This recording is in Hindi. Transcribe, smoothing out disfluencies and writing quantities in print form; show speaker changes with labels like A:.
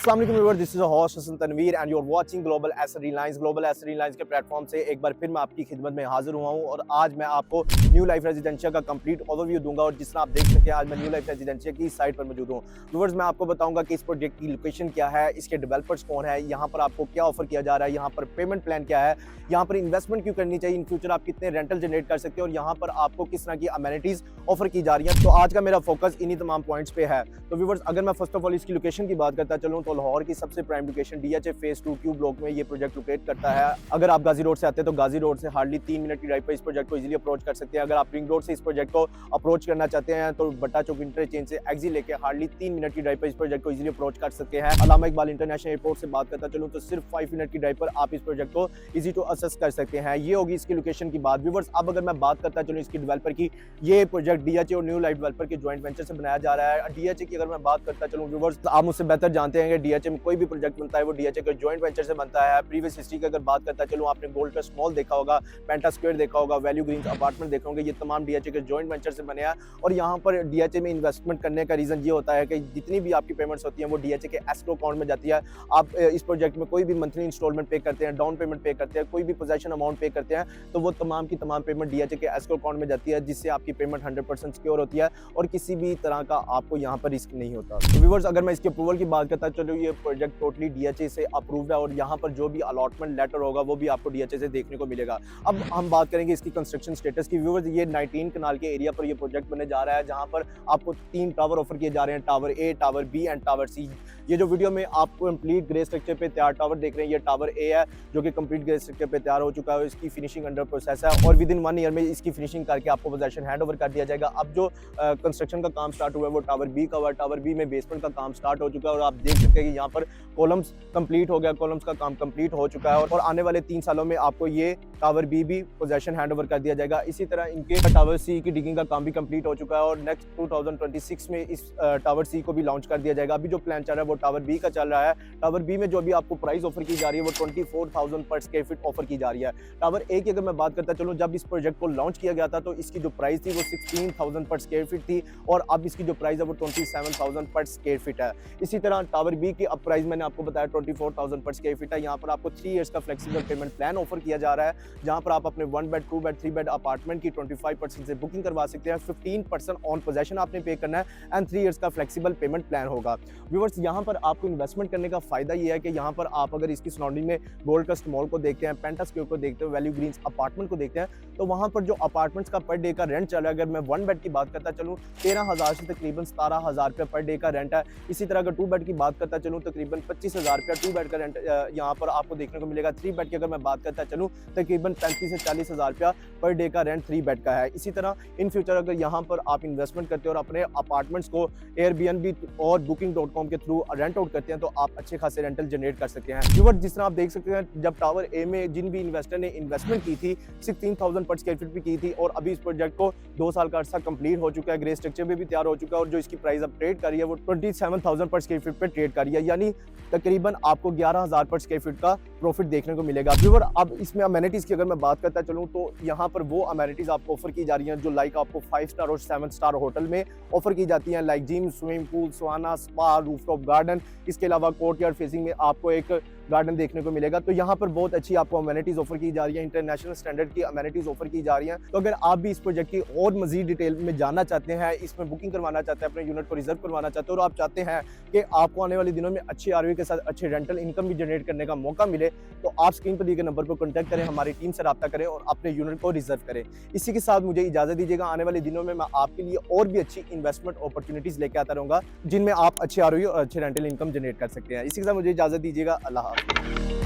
A: अस्सलाम वालेकुम viewers, this is host Hasan Tanveer and you are watching Global Asset Reliance. Global Asset Reliance के प्लेटफॉर्म से एक बार फिर मैं आपकी खिदमत में हाजिर हुआ हूं और आज मैं आपको न्यू लाइफ रेजिडेंशिया का कंप्लीट ओवरव्यू दूंगा। और जिस तरह आप देख सकते हैं, आज मैं न्यू लाइफ रेजिडेंशिया की साइट पर मौजूद हूं। व्यूअर्स, मैं आपको बताऊंगा कि इस प्रोजेक्ट की लोकेशन क्या है, इसके डेवलपर्स कौन है, यहाँ पर आपको क्या ऑफर किया जा रहा है, यहाँ पर पेमेंट प्लान क्या है, यहाँ पर इन्वेस्टमेंट क्यों करनी चाहिए, इन फ्यूचर आप कितने रेंटल जनरेट कर सकते हैं और यहाँ पर आपको किस तरह की अमेनिटीज ऑफर की जा रही है। तो आज का मेरा फोकस इन्हीं तमाम पॉइंट्स पे है। तो व्यूअर्स, अगर मैं फर्स्ट ऑफ ऑल इसकी लोकेशन की बात करता चलूँ तो लाहौर की सबसे prime location DHA phase 2 Q block में ये प्रोजेक्ट लोकेट करता है। अगर आप गाजी रोड से आते हैं तो गाजी रोड से हार्डली 3 मिनट की ड्राइव पर इस प्रोजेक्ट को इजीली अप्रोच कर सकते हैं। अगर आप रिंग रोड से इस प्रोजेक्ट को अप्रोच करना चाहते हैं तो बट्टा चौक इंटरचेंज से एग्जिट लेके हार्डली 3 मिनट की ड्राइव पर इस प्रोजेक्ट को इजीली अप्रोच कर सकते हैं। अल्लामा इकबाल इंटरनेशनल एयरपोर्ट से बात करता चलूँ तो सिर्फ 5 मिनट की ड्राइव पर आप इस प्रोजेक्ट को इजी टू असेस कर सकते हैं। ये होगी इसकी लोकेशन की बात। व्यूअर्स, अब अगर मैं बात करता चलूँ इसकी डेवलपर की, ये प्रोजेक्ट डीएचए और न्यू लाइफ डेवलपर के ज्वाइंट वेंचर से बनाया जा रहा है। डीएचए की अगर मैं बात करता चलूँ व्यूअर्स, तो आप मुझसे बेहतर जानते हैं कि डीएचए में कोई भी प्रोजेक्ट बनता है वो डीएचए के ज्वाइंट वेंचर से बनता है। प्रीवियस हिस्ट्री की अगर बात करता चलूँ, आपने गोल्ड कस्ट मॉल देखा होगा, पेंटा स्क्वायर देखा होगा, वैल्यू ग्रीन्स अपार्टमेंट देखा होंगे, ये तमाम डीएचए के ज्वाइंट वेंचर से बने हैं। और यहाँ पर डीएचए में इन्वेस्टमेंट करने का रीजन ये होता है कि जितनी भी आपकी पेमेंट्स होती हैं वो डीएचए के एस्क्रो अकाउंट में जाती है। आप इस प्रोजेक्ट में कोई भी मंथली इंस्टॉलमेंट पे करते हैं, डाउन पेमेंट पे करते हैं, कोई भी पोजेशन अमाउंट पे करते हैं तो वो तमाम की तमाम पेमेंट डीएचए के एस्क्रो अकाउंट में जाती है, जिससे आपकी पेमेंट 100% सिक्योर होती है और किसी भी तरह का आपको यहाँ पर रिस्क नहीं होता। तो व्यूअर्स, अगर मैं इसके अप्रूवल की बात करता चलो, ये प्रोजेक्ट टोटली डीएचए से अप्रूव्ड है और यहाँ पर जो भी अलॉटमेंट लेटर होगा वो भी आपको डीएचए से देखने को मिलेगा। अब हम बात करेंगे इसकी कंस्ट्रक्शन स्टेटस की। व्यूअर्स, ये 19 कनाल के एरिया पर ये प्रोजेक्ट बनने जा रहा है, जहाँ पर आपको 3 टावर ऑफर किए जा रहे हैं, tower A, tower B and tower C. ये जो वीडियो में आपको कंप्लीट ग्रे स्ट्रक्चर पे तैयार टावर देख रहे हैं, ये टावर ए है जो कि कंप्लीट ग्रे स्ट्रक्चर पे तैयार हो चुका है। इसकी फिनिशिंग अंडर प्रोसेस है और विद इन 1 ईयर में इसकी फिनिशिंग करके आपको पोजेशन हैंड ओवर कर दिया जाएगा। अब जो कंस्ट्रक्शन का काम स्टार्ट हुआ है वो टावर बी का हुआ। टावर बी में बेसमेंट का काम स्टार्ट हो चुका है और आप देख सकते हैं कि यहाँ पर कॉलम्स कंप्लीट हो गया, कॉलम्स का काम कंप्लीट हो चुका है और आने वाले 3 सालों में आपको ये टावर बी भी पोजेशन हैंड ओवर कर दिया जाएगा। इसी तरह इनके टावर सी की डिगिंग का काम भी कंप्लीट हो चुका है और नेक्स्ट 2026 में इस टावर सी को भी लॉन्च कर दिया जाएगा। अभी जो प्लान चल रहा है वो टावर बी का चल रहा है। टावर बी में जो अभी आपको प्राइस ऑफर की जा रही है वो 24,000 पर स्क्वायर फीट ऑफर की जा रही है। टावर ए की अगर मैं बात करता चलूँ, जब इस प्रोजेक्ट को लॉन्च किया गया था तो इसकी जो प्राइस थी वो 16,000 पर स्क्वायर फीट थी और अब इसकी जो प्राइस है वो 27,000 पर स्क्वायर फीट है। इसी तरह टावर बी की अब प्राइस मैंने आपको बताया 24,000 पर स्क्वायर फीट है। यहाँ पर आपको 3 इयर्स का फ्लेक्सिबल पेमेंट प्लान ऑफर किया जा रहा है, जहाँ पर आप अपने 1 बेड, 2 बेड, 3 बेड अपार्टमेंट की 25% से बुकिंग करवा सकते हैं। 15% ऑन पोजेशन आपने पे करना है एंड 3 इयर्स का फ्लेक्सिबल पेमेंट प्लान होगा। व्यूअर्स, यहाँ पर आपको इन्वेस्टमेंट करने का फायदा ये है कि यहाँ पर आप अगर इसकी सराउंडिंग में गोल्ड कस्ट मॉल को देखते हैं, पेंटा स्क्वायर को देखते हैं, वैल्यू ग्रीन्स अपार्टमेंट को देखते हैं, तो वहाँ पर जो अपार्टमेंट्स का पर डे का रेंट चल रहा है, अगर मैं 1 बेड की बात करता चलूँ 13,000 से तकरीबन 17,000 रुपये पर डे का रेंट है। इसी तरह अगर 2 बेड की बात करता चलूँ तकरीबन 25,000 रुपया 2 बेड का रेंट यहाँ पर आपको देखने को मिलेगा। 3 बेड की अगर मैं बात करता चलूँ तकरीबन 35 से 40,000 रुपया पर डे का रेंट 3 बेड का है। इसी तरह इन फ्यूचर अगर यहाँ पर आप इन्वेस्टमेंट करते हैं और अपने अपार्टमेंट्स को एयरबीएनबी और booking.com के थ्रू रेंट आउट करते हैं तो आप अच्छे खासे रेंटल जनरेट कर सकते हैं। व्यूअर्स, जिस तरह आप देख सकते हैं, जब टावर ए में जिन भी इन्वेस्टर ने इन्वेस्टमेंट की थी 16,000 पर स्क्वायर फीट भी की थी और अभी इस प्रोजेक्ट को 2 साल का अर्सा कंप्लीट हो चुका है, ग्रे स्ट्रक्चर में भी तैयार हो चुका है और जो इसकी प्राइस अब ट्रेड कर रही है वो 27,000 पर स्क्वायर फीट पे ट्रेड कर रही है, यानी तकरीबन आपको 11,000 पर स्क्वायर फीट का प्रॉफिट देखने को मिलेगा। व्यूअर, अब इसमें अमेनिटीज की अगर मैं बात करता चलूँ तो यहाँ पर वो अमेनिटीज आपको ऑफर की जा रही हैं जो लाइक आपको 5 स्टार और 7 स्टार होटल में ऑफर की जाती हैं, like gym, swimming pool, sauna, spa, rooftop garden. इसके अलावा कोर्टयार्ड फेसिंग में आपको एक गार्डन देखने को मिलेगा। तो यहाँ पर बहुत अच्छी आपको अमेनिटीज ऑफर की जा रही है, इंटरनेशनल स्टैंडर्ड की अमेनिटीज ऑफर की जा रही हैं। तो अगर आप भी इस प्रोजेक्ट की और मजीद डिटेल में जानना चाहते हैं, इसमें बुकिंग करवाना चाहते हैं, अपने यूनिट को रिजर्व करवाना चाहते हैं और आप चाहते हैं कि आपको आने वाले दिनों में अच्छे आरओई के साथ अच्छे रेंटल इनकम भी जनरेट करने का मौका मिले, तो आप स्क्रीन पर दिए गए नंबर पर कॉन्टैक्ट करें, हमारी टीम से रब्ता करें और अपने यूनिट को रिजर्व करें। इसी के साथ मुझे इजाजत दीजिएगा। आने वाले दिनों में मैं आपके लिए और भी अच्छी इन्वेस्टमेंट अपॉर्चुनिटीज लेकर आता रहूंगा जिनमें आप अच्छे आरओई और अच्छे रेंटल इनकम जनरेट कर सकते हैं। इसी के साथ मुझे इजाजत दीजिएगा। अल्लाह हाफ़िज़।